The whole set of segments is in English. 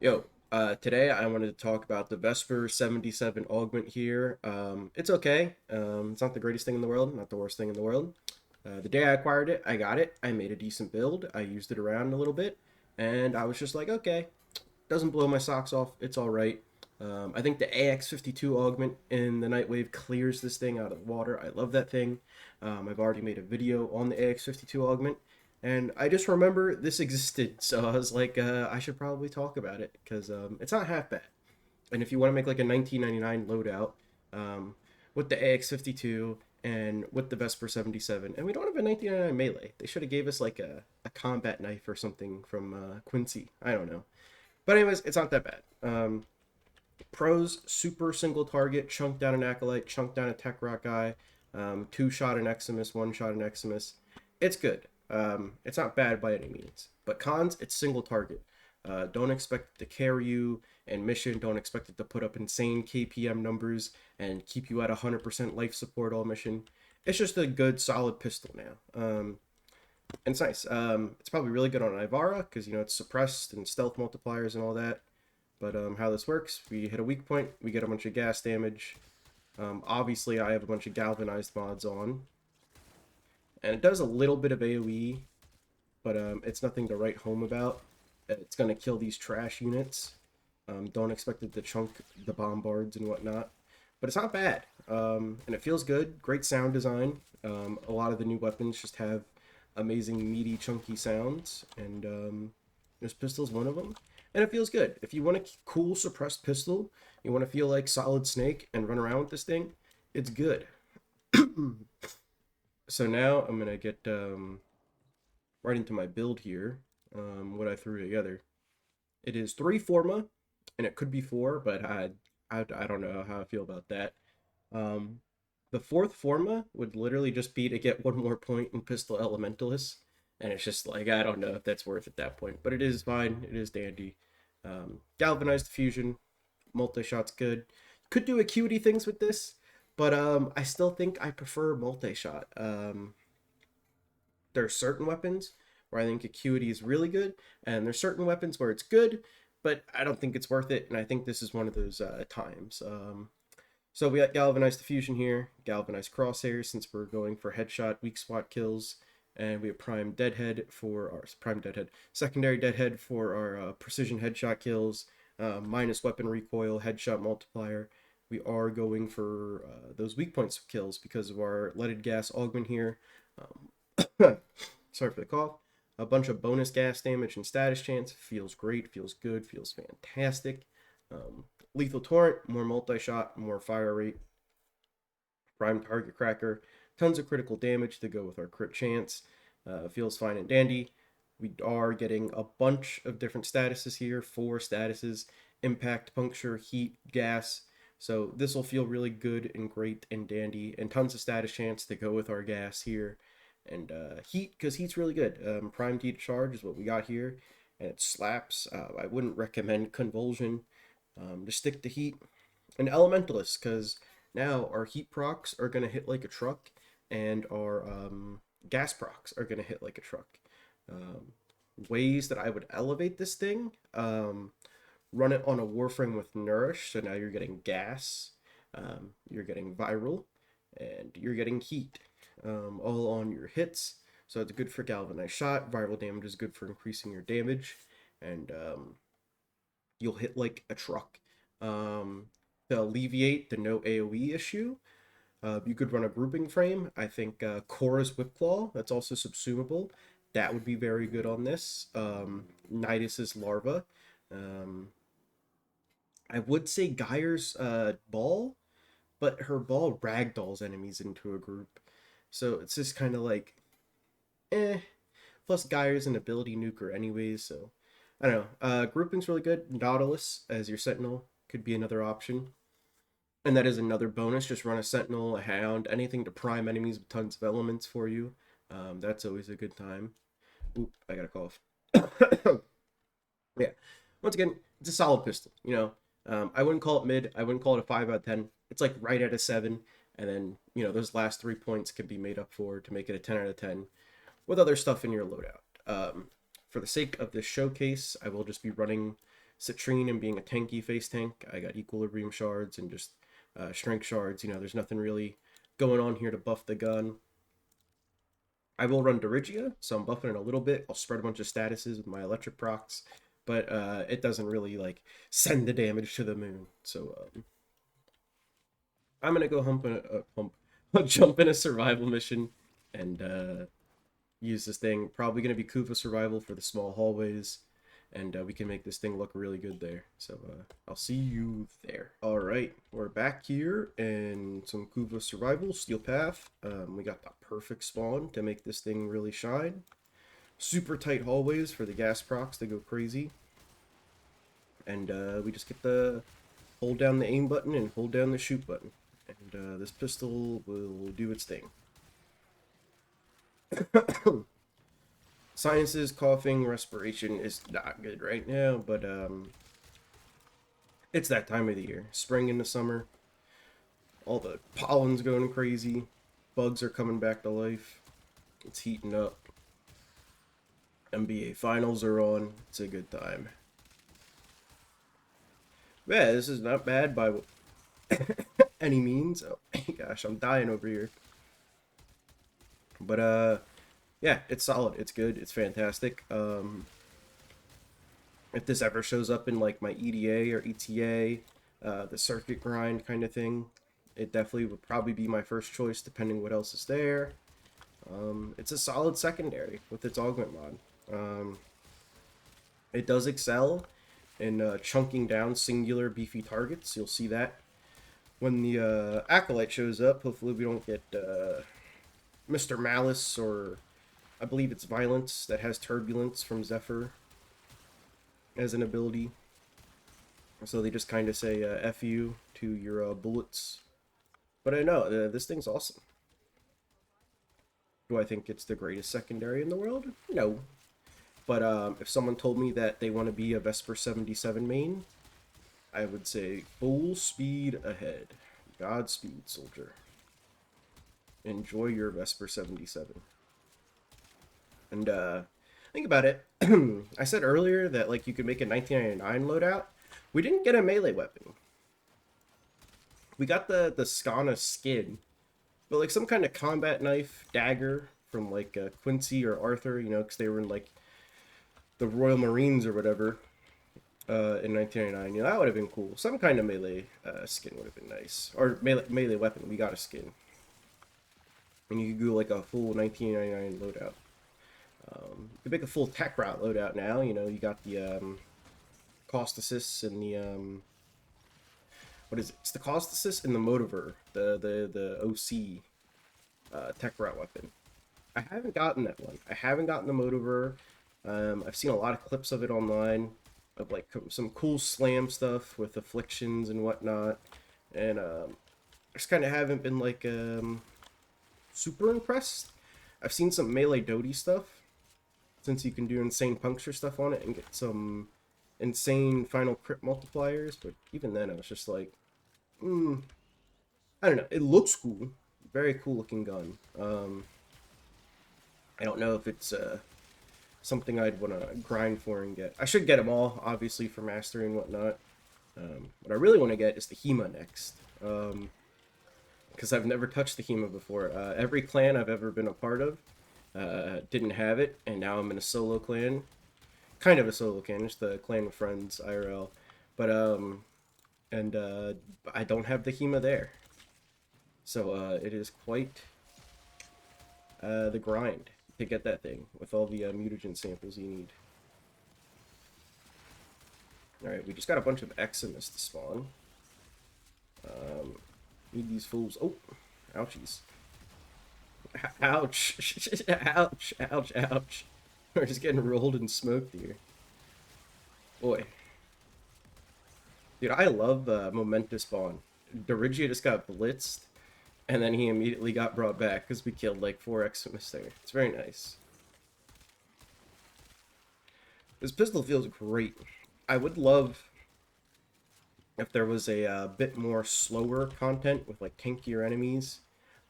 Yo, today I wanted to talk about the Vesper 77 augment here. It's okay. It's not the greatest thing in the world, not the worst thing in the world. The day I acquired it, I got it. I made a decent build. I used it around a little bit, and I was just like, okay, doesn't blow my socks off. It's all right. I think the AX52 augment in the Nightwave clears this thing out of the water. I love that thing. I've already made a video on the AX52 augment, and I just remember this existed, so I was like, I should probably talk about it because it's not half bad. And if you want to make like a 1999 loadout with the AX52 and with the Vesper 77, and we don't have a 1999 melee, they should have gave us like a combat knife or something from Quincy. I don't know. But anyways, it's not that bad. Pros, super single target, chunk down an Acolyte, chunk down a Tech Rock guy, two shot an Eximus, one shot an Eximus. It's good. It's not bad by any means. But cons, it's single target. Don't expect it to carry you and mission. Don't expect it to put up insane KPM numbers and keep you at 100% life support all mission. It's just a good, solid pistol now. And it's nice. It's probably really good on Ivara because, it's suppressed and stealth multipliers and all that. But how this works, we hit a weak point, we get a bunch of gas damage. Obviously, I have a bunch of galvanized mods on. And it does a little bit of AoE, but it's nothing to write home about. It's going to kill these trash units. Don't expect it to chunk the bombards and whatnot. But it's not bad. And it feels good. Great sound design. A lot of the new weapons just have amazing, meaty, chunky sounds. And this pistol's one of them. And it feels good. If you want a cool suppressed pistol, you want to feel like Solid Snake and run around with this thing, it's good. So now I'm going to get right into my build here, what I threw together. It is 3 Forma, and it could be 4, but I don't know how I feel about that. Um, the fourth Forma would literally just be to get one more point in Pistol Elementalist, and it's just like, I don't know if that's worth at that point, but it is fine, it is dandy. Galvanized Fusion, multi-shot's good. Could do acuity things with this, but I still think I prefer multi-shot. There are certain weapons where I think acuity is really good, and there's certain weapons where it's good, but I don't think it's worth it, and I think this is one of those times. So we got Galvanized Diffusion here, Galvanized Crosshairs since we're going for headshot, weak spot kills, and we have Prime Deadhead for our Secondary Deadhead for our precision headshot kills, minus weapon recoil, headshot multiplier. We are going for those weak points kills because of our leaded gas augment here. Sorry for the cough. A bunch of bonus gas damage and status chance. Feels great, feels good, feels fantastic. Lethal Torrent, more multi-shot, more fire rate. Prime Target Cracker, tons of critical damage to go with our crit chance. Feels fine and dandy. We are getting a bunch of different statuses here, 4 statuses: impact, puncture, heat, gas. So this will feel really good and great and dandy, and tons of status chance to go with our gas here. And heat, because heat's really good. Primed heat charge is what we got here, and it slaps. I wouldn't recommend convulsion. Just stick to heat. And elementalist, because now our heat procs are going to hit like a truck, and our gas procs are going to hit like a truck. Um, Ways that I would elevate this thing: run it on a Warframe with Nourish, so now you're getting gas, you're getting viral, and you're getting heat, all on your hits. So it's good for galvanized shot. Viral damage is good for increasing your damage, and you'll hit like a truck. To alleviate the no AoE issue, you could run a grouping frame. I think Korra's Whipclaw, that's also subsumable. That would be very good on this. Nidus's Larva. Um, I would say Geyer's Ball, but her ball ragdolls enemies into a group. So it's just kind of like, eh. Plus, Geyer's an ability nuker anyways, so I don't know. Grouping's really good. Nautilus as your sentinel could be another option. And that is another bonus. Just run a sentinel, a hound, anything to prime enemies with tons of elements for you. That's always a good time. Oop, I got a cough. Yeah. Once again, it's a solid pistol. I wouldn't call it mid. I wouldn't call it a 5 out of 10. It's like right at a 7. And then, those last 3 points can be made up for to make it a 10 out of 10 with other stuff in your loadout. For the sake of this showcase, I will just be running Citrine and being a tanky face tank. I got equilibrium shards and just strength shards. You know, there's nothing really going on here to buff the gun. I will run Dirigia, so I'm buffing it a little bit. I'll spread a bunch of statuses with my electric procs, but it doesn't really like send the damage to the moon. So I'm gonna go jump in a survival mission and use this thing. Probably gonna be Kuva survival for the small hallways, and we can make this thing look really good there. So I'll see you there. All right, we're back here in some Kuva survival steel path. We got the perfect spawn to make this thing really shine. Super tight hallways for the gas procs to go crazy, and we just get the hold down the aim button and hold down the shoot button, and this pistol will do its thing. Sinuses, coughing, respiration is not good right now, but it's that time of the year. Spring into summer. All the pollen's going crazy. Bugs are coming back to life. It's heating up. NBA finals are on. It's a good time. Yeah, this is not bad by any means. Oh gosh, I'm dying over here. But yeah, it's solid. It's good. It's fantastic. If this ever shows up in like my EDA or ETA, the circuit grind kind of thing, it definitely would probably be my first choice depending what else is there. It's a solid secondary with its augment mod. It does excel in chunking down singular beefy targets. You'll see that when the Acolyte shows up. Hopefully we don't get Mr. Malice, or I believe it's Violence, that has Turbulence from Zephyr as an ability. So they just kind of say F you to your bullets. But I know, this thing's awesome. Do I think it's the greatest secondary in the world? No. But if someone told me that they want to be a Vesper 77 main, I would say full speed ahead. Godspeed, soldier. Enjoy your Vesper 77. And think about it. I said earlier that like you could make a 1999 loadout. We didn't get a melee weapon. We got the Skana skin, but like some kind of combat knife, dagger from like Quincy or Arthur, you know, because they were in like the Royal Marines or whatever in 1999. You know, that would have been cool. Some kind of melee skin would have been nice, or melee weapon. We got a skin, and you could go like a full 1999 loadout. You could make a full tech route loadout now. You know, you got the cost assists and the what is it? It's the cost assist and the motiver, the OC tech route weapon. I haven't gotten that one. I haven't gotten the motiver. I've seen a lot of clips of it online, of like some cool slam stuff with afflictions and whatnot, and I just kind of haven't been like super impressed. I've seen some melee Dodie stuff, since you can do insane puncture stuff on it and get some insane final crit multipliers, but even then I was just like, I don't know. It looks cool. Very cool looking gun. I don't know if it's something I'd want to grind for and get. I should get them all, obviously, for mastery and whatnot. What I really want to get is the Hema next. Because I've never touched the Hema before. Every clan I've ever been a part of didn't have it, and now I'm in a solo clan. Kind of a solo clan, just a clan with friends, IRL. But, I don't have the Hema there. So, it is quite the grind to get that thing with all the mutagen samples you need. Alright, we just got a bunch of Eximus to spawn. Need these fools. Oh, ouchies. Ouch. Ouch, ouch, ouch. We're just getting rolled and smoked here. Boy. Dude, I love Momentous Spawn. Dirigia just got blitzed, and then he immediately got brought back because we killed like 4 Eximus there. It's very nice. This pistol feels great. I would love if there was a bit more slower content with like tankier enemies.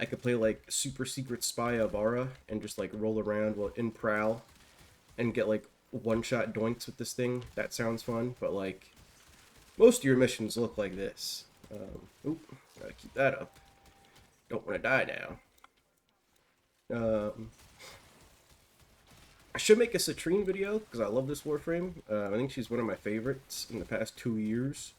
I could play like Super Secret Spy Avara and just like roll around while in Prowl and get like one-shot doinks with this thing. That sounds fun, but like most of your missions look like this. Oop, gotta keep that up. Don't want to die now. I should make a Citrine video because I love this Warframe. I think she's one of my favorites in the past 2 years.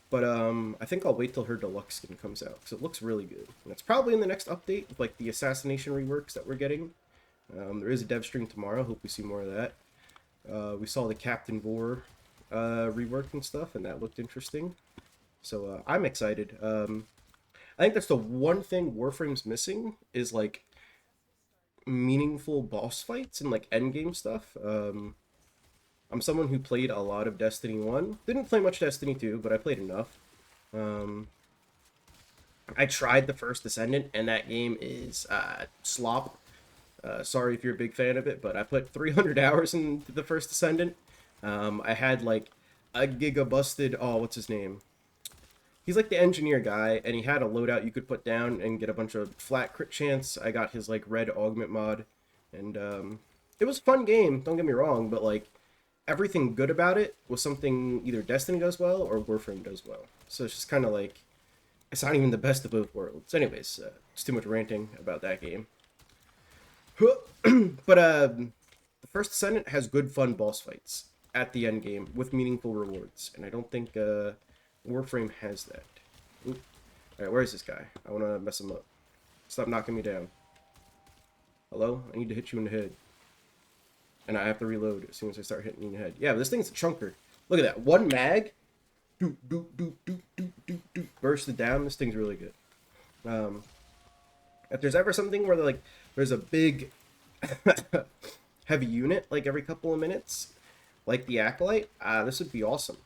But I think I'll wait till her deluxe skin comes out because it looks really good. And it's probably in the next update with like the assassination reworks that we're getting. There is a dev stream tomorrow. Hope we see more of that. We saw the Captain Vor rework and stuff, and that looked interesting. So I'm excited. I think that's the one thing Warframe's missing is like meaningful boss fights and like endgame stuff. I'm someone who played a lot of Destiny 1. Didn't play much Destiny 2, but I played enough. I tried the first Ascendant, and that game is slop. Sorry if you're a big fan of it, but I put 300 hours into the first Ascendant. I had like a giga busted, oh, what's his name? He's like the engineer guy, and he had a loadout you could put down and get a bunch of flat crit chance. I got his like red augment mod, and it was a fun game, don't get me wrong, but like everything good about it was something either Destiny does well or Warframe does well. So it's just kind of like, it's not even the best of both worlds. Anyways, it's too much ranting about that game. But the first Ascendant has good fun boss fights at the end game with meaningful rewards, and I don't think Warframe has that. Oop. All right, where is this guy? I want to mess him up. Stop knocking me down. Hello? I need to hit you in the head. And I have to reload as soon as I start hitting you in the head. Yeah, but this thing's a chunker. Look at that. One mag. Doop, doop, doop, doop, doop, doop, doop. Bursted down. This thing's really good. If there's ever something where like there's a big heavy unit like every couple of minutes, like the Acolyte, this would be awesome.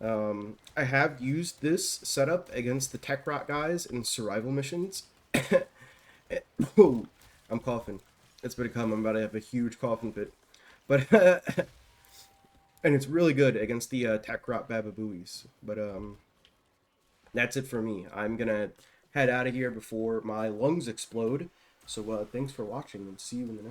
I have used this setup against the Tech Rot guys in survival missions. Oh, I'm coughing. It's been coming. I'm about to have a huge coughing fit. But and it's really good against the Tech Rot Bababooies. But that's it for me. I'm gonna head out of here before my lungs explode. So thanks for watching, and see you in the next